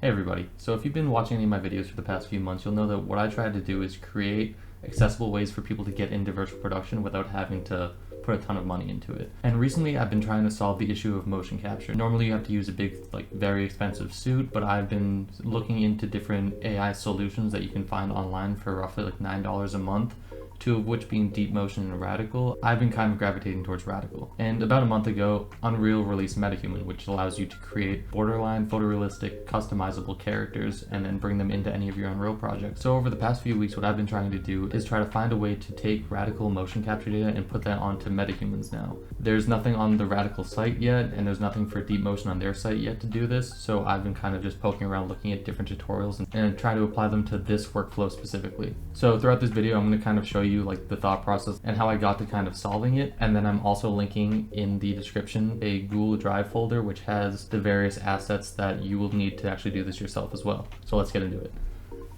Hey everybody, so if you've been watching any of my videos for the past few months, you'll know that what I tried to do is create accessible ways for people to get into virtual production without having to put a ton of money into it. And recently I've been trying to solve the issue of motion capture. Normally you have to use a big, very expensive suit, but I've been looking into different AI solutions that you can find online for roughly $9 a month, two of which being Deepmotion and Radical. I've been kind of gravitating towards Radical. And about a month ago, Unreal released Metahuman, which allows you to create borderline, photorealistic, customizable characters and then bring them into any of your Unreal projects. So over the past few weeks, what I've been trying to do is try to find a way to take Radical motion capture data and put that onto Metahumans now. There's nothing on the Radical site yet, and there's nothing for Deepmotion on their site yet to do this, so I've been kind of just poking around looking at different tutorials and trying to apply them to this workflow specifically. So throughout this video, I'm going to kind of show you the thought process and how I got to kind of solving it, and then I'm also linking in the description a Google Drive folder which has the various assets that you will need to actually do this yourself as well. So let's get into it.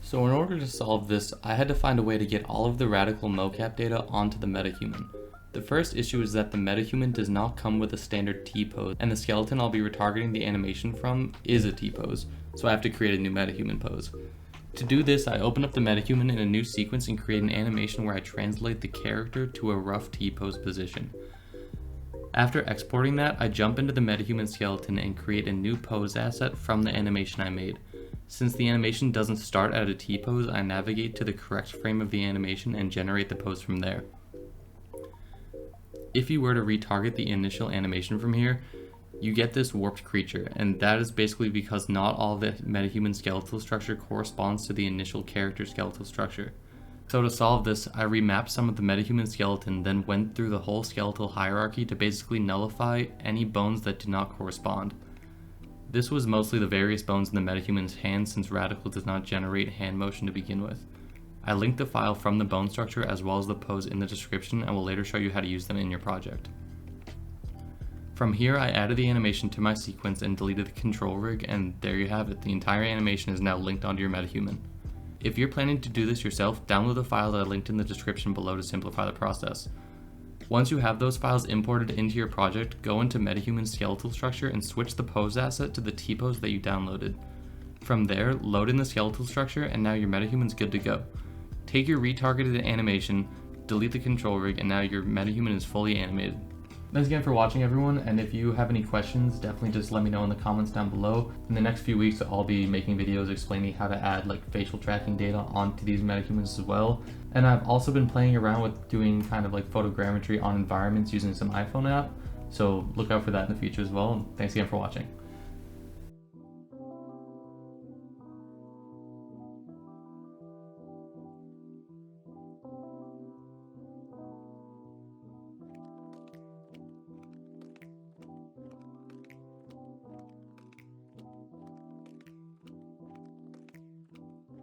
So in order to solve this, I had to find a way to get all of the Radical mocap data onto the Metahuman. The first issue is that the Metahuman does not come with a standard T-pose, and the skeleton I'll be retargeting the animation from is a T-pose, so I have to create a new Metahuman pose. To do this, I open up the Metahuman in a new sequence and create an animation where I translate the character to a rough T-pose position. After exporting that, I jump into the Metahuman skeleton and create a new pose asset from the animation I made. Since the animation doesn't start at a T-pose, I navigate to the correct frame of the animation and generate the pose from there. If you were to retarget the initial animation from here, you get this warped creature, and that is basically because not all the Metahuman skeletal structure corresponds to the initial character skeletal structure. So to solve this, I remapped some of the Metahuman skeleton, then went through the whole skeletal hierarchy to basically nullify any bones that did not correspond. This was mostly the various bones in the Metahuman's hand, since Radical does not generate hand motion to begin with. I linked the file from the bone structure as well as the pose in the description and will later show you how to use them in your project. From here, I added the animation to my sequence and deleted the control rig, and there you have it. The entire animation is now linked onto your Metahuman. If you're planning to do this yourself, download the file that I linked in the description below to simplify the process. Once you have those files imported into your project, go into Metahuman skeletal structure and switch the pose asset to the T-pose that you downloaded. From there, load in the skeletal structure, and now your Metahuman's good to go. Take your retargeted animation, delete the control rig, and now your Metahuman is fully animated. Thanks again for watching, everyone, and if you have any questions, definitely just let me know in the comments down below. In the next few weeks, I'll be making videos explaining how to add facial tracking data onto these Metahumans as well. And I've also been playing around with doing kind of photogrammetry on environments using some iPhone app, so look out for that in the future as well. And thanks again for watching.